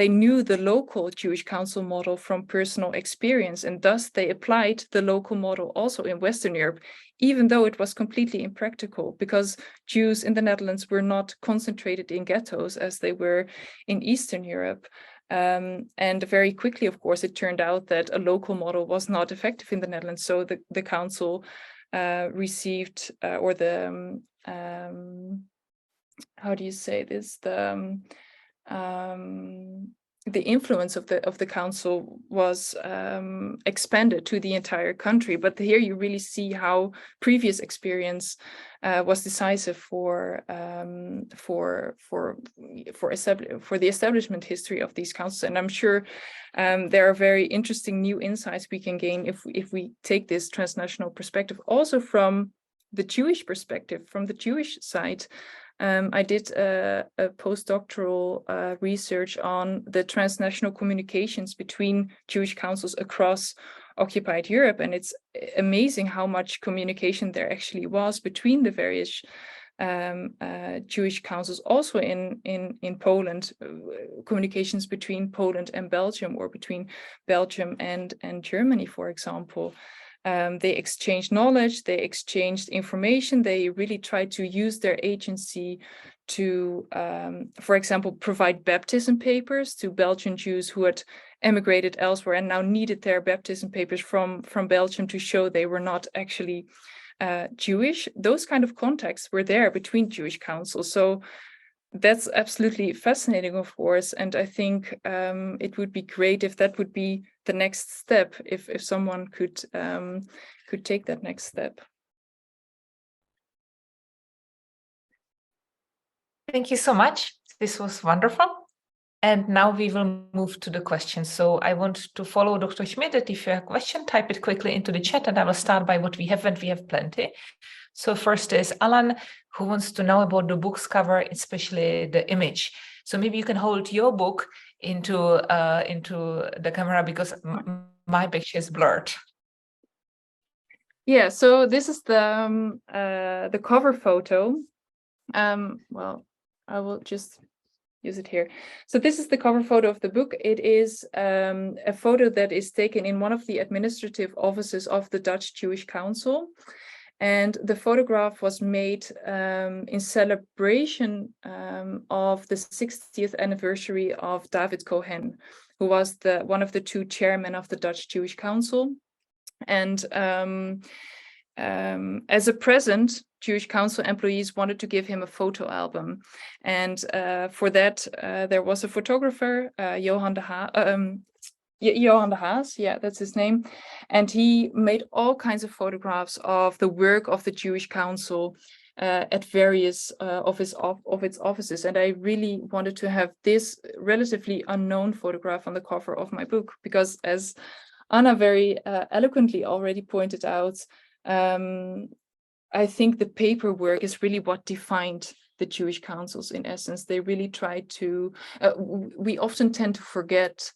Speaker 3: knew the local Jewish Council model from personal experience, and thus they applied the local model also in Western Europe, even though it was completely impractical, because Jews in the Netherlands were not concentrated in ghettos as they were in Eastern Europe. And very quickly, of course, it turned out that a local model was not effective in the Netherlands. So the council received, or the how do you say this? The influence of the council was expanded to the entire country. But here you really see how previous experience was decisive for the establishment history of these councils. And I'm sure there are very interesting new insights we can gain if we take this transnational perspective, also from the Jewish perspective, from the Jewish side. I did a postdoctoral research on the transnational communications between Jewish councils across occupied Europe, and it's amazing how much communication there actually was between the various Jewish councils, also in Poland, communications between Poland and Belgium, or between Belgium and Germany, for example. They exchanged knowledge, they exchanged information, they really tried to use their agency to, for example, provide baptism papers to Belgian Jews who had emigrated elsewhere and now needed their baptism papers from Belgium to show they were not actually Jewish. Those kind of contacts were there between Jewish councils. So that's absolutely fascinating, of course, and I think it would be great if that would be the next step, if someone could take that next step.
Speaker 2: Thank you so much. This was wonderful. And now we will move to the questions. So I want to follow Dr. Schmidt, that if you have a question, type it quickly into the chat, and I will start by what we have, and we have plenty. So first is Alan, who wants to know about the book's cover, especially the image. So maybe you can hold your book into the camera, because my picture is blurred.
Speaker 3: Yeah, so this is the cover photo. Well, I will just use it here. So this is the cover photo of the book. It is a photo that is taken in one of the administrative offices of the Dutch Jewish Council. And the photograph was made in celebration of the 60th anniversary of David Cohen, who was one of the two chairmen of the Dutch Jewish Council. And as a present, Jewish Council employees wanted to give him a photo album. And for that, there was a photographer, Johan de Haas, yeah, that's his name. And he made all kinds of photographs of the work of the Jewish Council at various of its offices. And I really wanted to have this relatively unknown photograph on the cover of my book, because as Anna very eloquently already pointed out, I think the paperwork is really what defined the Jewish councils in essence. They really tried to, we often tend to forget,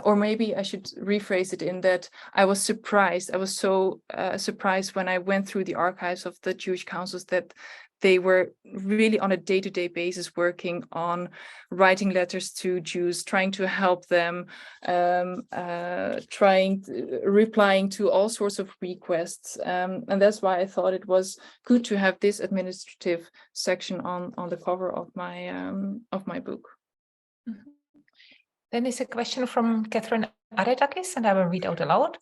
Speaker 3: or maybe I should rephrase it in that I was surprised. I was so surprised when I went through the archives of the Jewish councils that they were really on a day-to-day basis working on writing letters to Jews, trying to help them, replying to all sorts of requests. And that's why I thought it was good to have this administrative section on the cover of my book.
Speaker 2: Mm-hmm. Then is a question from Catherine Aretakis, and I will read out aloud.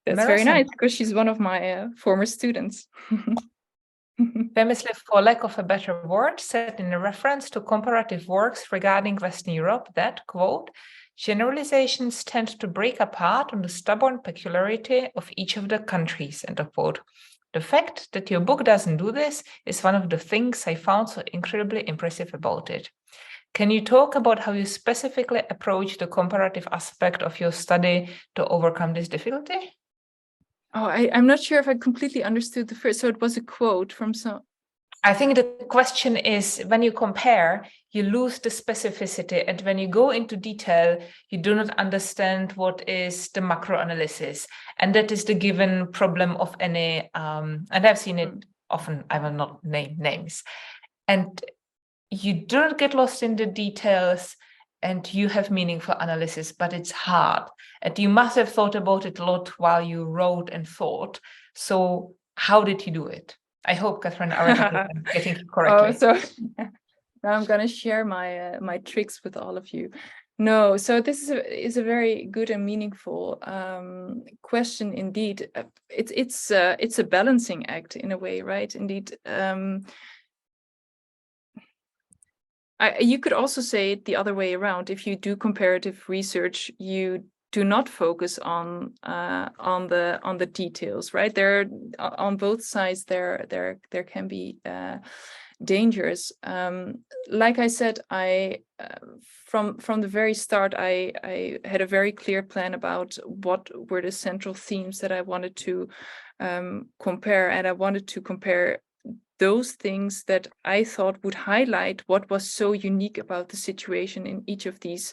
Speaker 3: That's very nice, because she's one of my former students.
Speaker 2: Famously, for lack of a better word, said in a reference to comparative works regarding Western Europe that, quote, generalizations tend to break apart on the stubborn peculiarity of each of the countries, end of quote. The fact that your book doesn't do this is one of the things I found so incredibly impressive about it. Can you talk about how you specifically approach the comparative aspect of your study to overcome this difficulty?
Speaker 3: Oh, I'm not sure if I completely understood the first. So it was a quote from some.
Speaker 2: I think the question is, when you compare, you lose the specificity. And when you go into detail, you do not understand what is the macro analysis. And that is the given problem of any, and I've seen it often, I will not name names. And you do not get lost in the details, and you have meaningful analysis, but it's hard. And you must have thought about it a lot while you wrote and thought. So how did you do it? I hope, Catherine, I'm getting it correctly.
Speaker 3: Oh, so now I'm going to share my my tricks with all of you. No, so this is a very good and meaningful question indeed. It's a balancing act in a way, right? Indeed. You could also say it the other way around. If you do comparative research, you do not focus on the details, right? There, on both sides, there can be dangers. Like I said, from the very start, I had a very clear plan about what were the central themes that I wanted to compare, and I wanted to compare those things that I thought would highlight what was so unique about the situation in each of these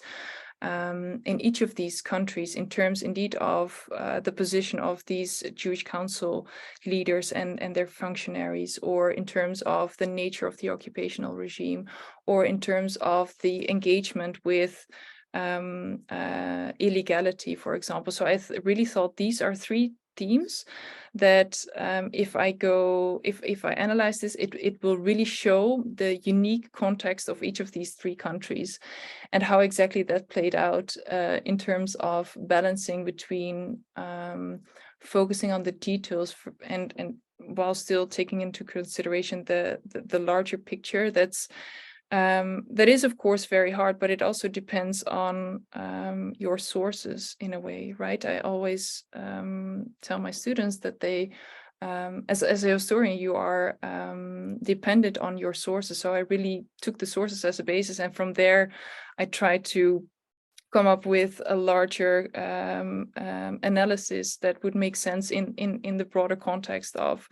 Speaker 3: countries, in terms indeed of the position of these Jewish council leaders and their functionaries, or in terms of the nature of the occupational regime, or in terms of the engagement with illegality, for example. So I really thought these are three themes that if I analyze this, it will really show the unique context of each of these three countries and how exactly that played out in terms of balancing between focusing on the details and while still taking into consideration the larger picture. That is, of course, very hard, but it also depends on your sources in a way, right? I always tell my students that they, as a historian, you are dependent on your sources. So I really took the sources as a basis, and from there, I tried to come up with a larger analysis that would make sense in the broader context of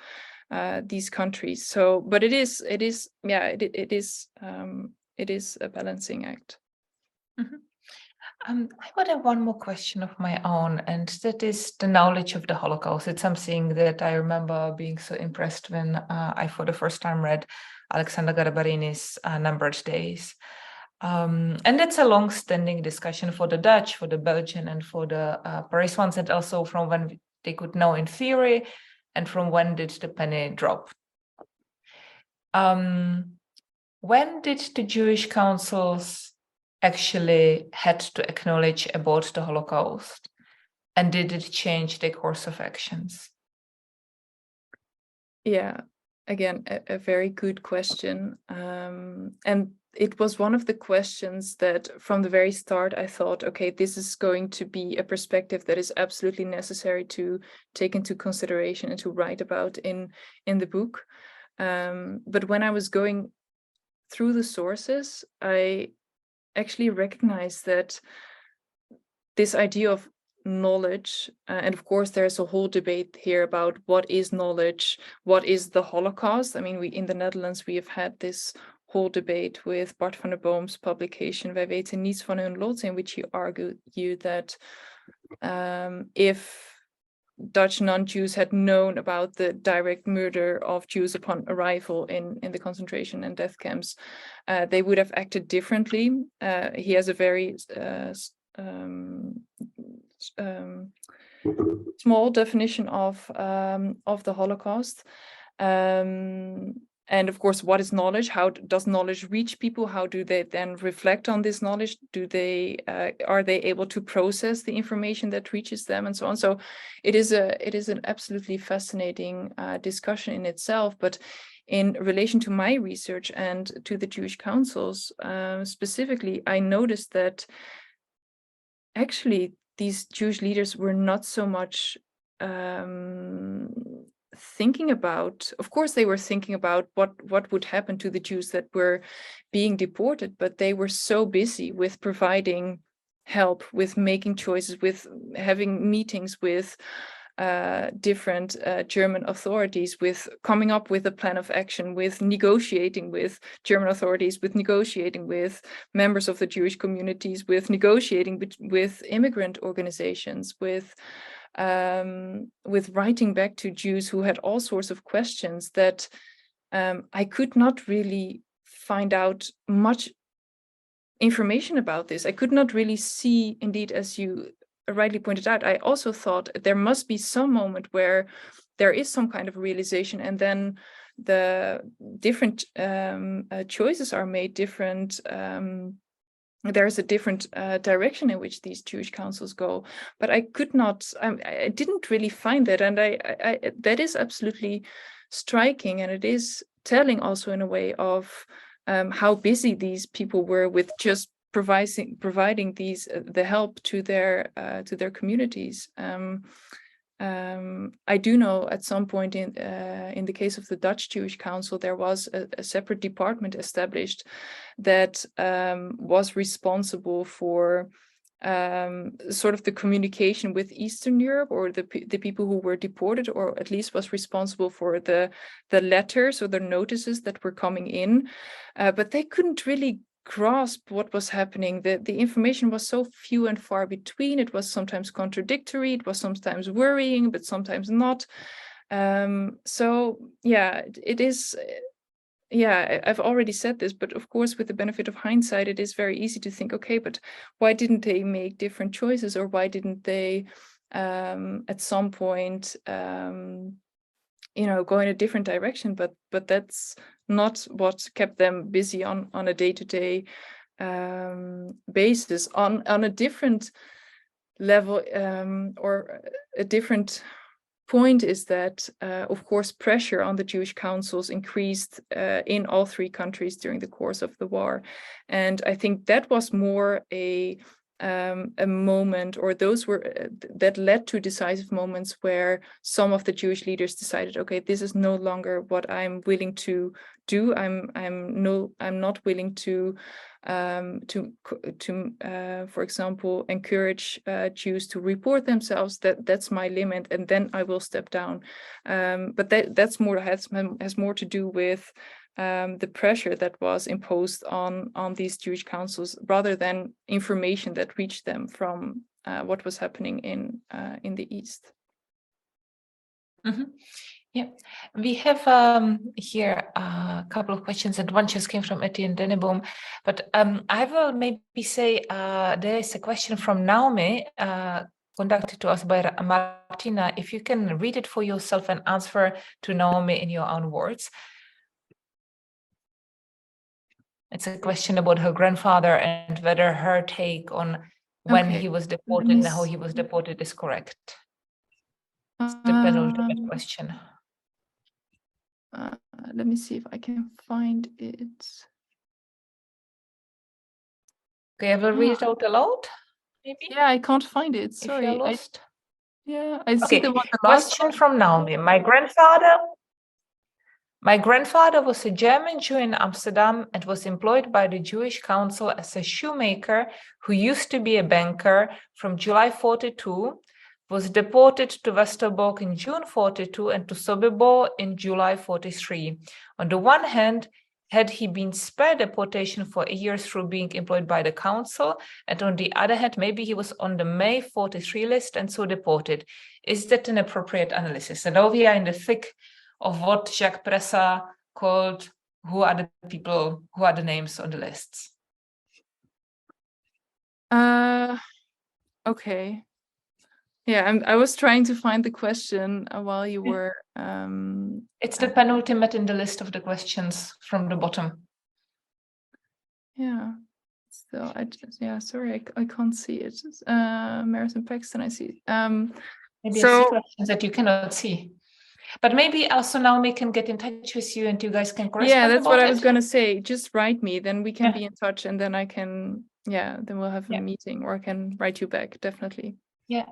Speaker 3: these countries. So, but it is a balancing act.
Speaker 2: Mm-hmm. I would have one more question of my own, and that is the knowledge of the Holocaust. It's something that I remember being so impressed when I, for the first time, read Alexander Garbarini's Numbered Days. And it's a long-standing discussion for the Dutch, for the Belgian, and for the Paris ones, and also from when they could know in theory, and from when did the penny drop. When did the Jewish councils actually had to acknowledge about the Holocaust? And did it change the course of actions?
Speaker 3: Yeah, again, a very good question. And it was one of the questions that from the very start, I thought, okay, this is going to be a perspective that is absolutely necessary to take into consideration and to write about in the book. But when I was going through the sources, I actually recognized that this idea of knowledge, and of course there's a whole debate here about what is knowledge, what is the Holocaust. I mean, we in the Netherlands, we have had this whole debate with Bart van der Boom's publication Wij weten niets van hun lot, in which he argued that if Dutch non-Jews had known about the direct murder of Jews upon arrival in the concentration and death camps, they would have acted differently. He has a very small definition of the Holocaust. And of course, what is knowledge? How does knowledge reach people? How do they then reflect on this knowledge? Do they are they able to process the information that reaches them, and so on? So it is an absolutely fascinating discussion in itself. But in relation to my research and to the Jewish councils specifically, I noticed that actually these Jewish leaders were not so much thinking about, of course they were thinking about what would happen to the Jews that were being deported, but they were so busy with providing help, with making choices, with having meetings with different German authorities, with coming up with a plan of action, with negotiating with German authorities, with negotiating with members of the Jewish communities, with negotiating with immigrant organizations, with writing back to Jews who had all sorts of questions that I could not really find out much information about this. I could not really see, indeed, as you rightly pointed out, I also thought there must be some moment where there is some kind of realization, and then the different choices are made, different there's a different direction in which these Jewish councils go. But I could not, I didn't really find that. And I that is absolutely striking. And it is telling also in a way of how busy these people were with just providing these the help to their communities. I do know at some point in the case of the Dutch Jewish Council, there was a separate department established that was responsible for sort of the communication with Eastern Europe, or the people who were deported, or at least was responsible for the letters or the notices that were coming in, but they couldn't really grasp what was happening. The information was so few and far between. It was sometimes contradictory, it was sometimes worrying, but sometimes not. So yeah, it is. Yeah, I've already said this, but of course, with the benefit of hindsight, it is very easy to think, okay, but why didn't they make different choices, or why didn't they at some point go in a different direction? But that's not what kept them busy on a day-to-day basis. On a different level, or a different point, is that of course pressure on the Jewish councils increased in all three countries during the course of the war, and I think that was more a moment, or those were that led to decisive moments where some of the Jewish leaders decided, okay, this is no longer what I'm willing to do. I'm not willing to for example, encourage Jews to report themselves. That's my limit, and then I will step down. But that's more has more to do with the pressure that was imposed on these Jewish councils, rather than information that reached them from what was happening in the East.
Speaker 2: Mm-hmm. Yeah, we have here a couple of questions, and one just came from Etienne Deneboom. But I will maybe say there is a question from Naomi, conducted to us by Martina. If you can read it for yourself and answer to Naomi in your own words. It's a question about her grandfather and whether her take on when he was deported and how he was deported is correct. It's the penultimate question.
Speaker 3: Let me see if I can find it.
Speaker 2: Okay, I will read it out aloud. Maybe.
Speaker 3: Yeah, I can't find it. Sorry.
Speaker 2: If you're lost.
Speaker 3: I see the one.
Speaker 2: Question from Naomi. My grandfather was a German Jew in Amsterdam and was employed by the Jewish Council as a shoemaker who used to be a banker from July 42, was deported to Westerbork in June 42 and to Sobibor in July 43. On the one hand, had he been spared deportation for a year through being employed by the council, and on the other hand, maybe he was on the May 43 list and so deported. Is that an appropriate analysis? And now we are in the thick of what Jacques Pressa called who are the people, who are the names on the lists.
Speaker 3: Okay. Yeah, I was trying to find the question while you were.
Speaker 2: It's the penultimate in the list of the questions from the bottom.
Speaker 3: Yeah. So sorry, I can't see it. Marathon Paxton, I see.
Speaker 2: Maybe I see questions that you cannot see. But maybe also Naomi can get in touch with you and you guys can correspond.
Speaker 3: Yeah, that's what I was going to say. Just write me, then we can be in touch, and then I can, then we'll have a meeting, or I can write you back, definitely.
Speaker 2: Yeah.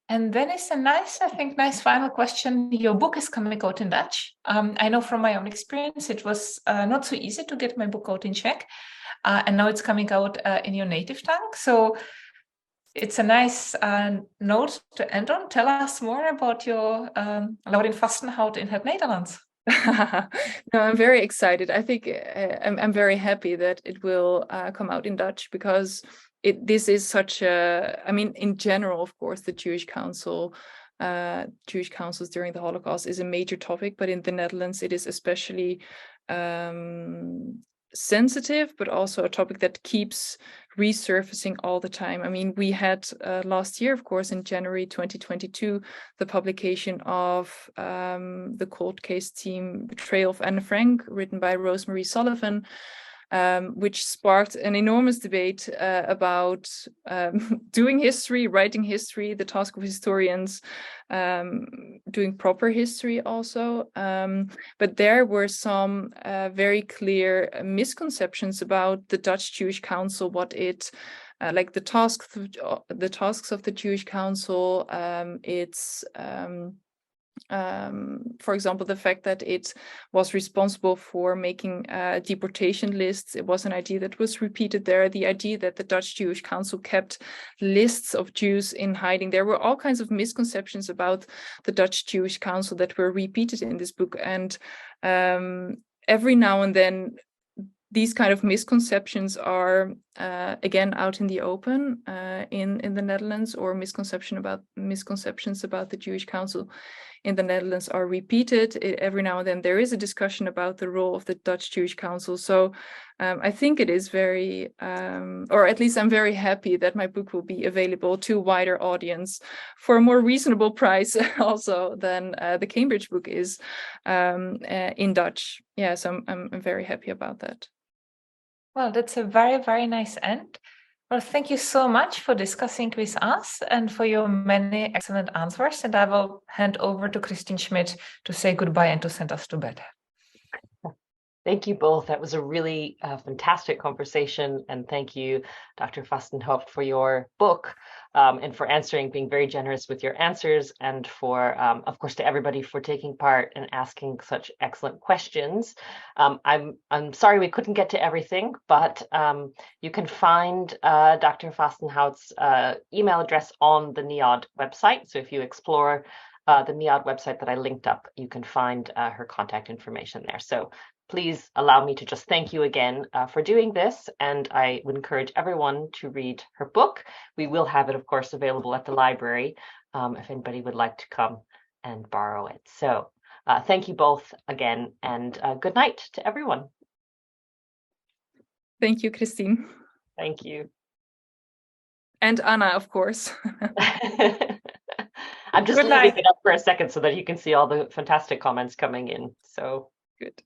Speaker 2: And then it's a nice final question. Your book is coming out in Dutch. I know from my own experience, it was not so easy to get my book out in Czech. And now it's coming out in your native tongue. So it's a nice note to end on. Tell us more about your Laurien Vastenhout in het Nederlands.
Speaker 3: No, I'm very excited. I think I'm very happy that it will come out in Dutch, because this is such a, I mean, in general, of course, the Jewish Councils during the Holocaust is a major topic, but in the Netherlands, it is especially sensitive, but also a topic that keeps resurfacing all the time. I mean, we had last year, of course, in January 2022, the publication of the cold case team Betrayal of Anne Frank, written by Rosemary Sullivan, which sparked an enormous debate about doing history, writing history, the task of historians, doing proper history also. But there were some very clear misconceptions about the Dutch Jewish Council, what it, like the tasks of the Jewish Council, for example, the fact that it was responsible for making deportation lists. It was an idea that was repeated there. The idea that the Dutch Jewish Council kept lists of Jews in hiding. There were all kinds of misconceptions about the Dutch Jewish Council that were repeated in this book. And every now and then, these kind of misconceptions are again out in the open in the Netherlands, or misconceptions about the Jewish Council in the Netherlands are repeated. Every now and then there is a discussion about the role of the Dutch Jewish Council. So I think it is very, or at least I'm very happy that my book will be available to a wider audience for a more reasonable price also than the Cambridge book is in Dutch. Yeah, so I'm very happy about that.
Speaker 2: Well, that's a very, very nice end. Well, thank you so much for discussing with us and for your many excellent answers. And I will hand over to Christine Schmidt to say goodbye and to send us to bed.
Speaker 1: Thank you both. That was a really fantastic conversation. And thank you, Dr. Vastenhout, for your book and for being very generous with your answers, and for, of course, to everybody for taking part and asking such excellent questions. I'm sorry we couldn't get to everything, but you can find Dr. Vastenhout's email address on the NIOD website. So if you explore the NIOD website that I linked up, you can find her contact information there. So please allow me to just thank you again for doing this, and I would encourage everyone to read her book. We will have it, of course, available at the library if anybody would like to come and borrow it. So Thank you both again, and good night to everyone.
Speaker 3: Thank you, Christine.
Speaker 1: Thank you.
Speaker 3: And Anna, of course.
Speaker 1: I'm just leaving it up for a second so that you can see all the fantastic comments coming in. So
Speaker 3: good.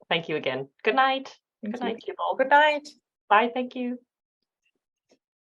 Speaker 1: Thank you again. Good night. Good night, you all.
Speaker 2: Good night.
Speaker 1: Bye. Thank you.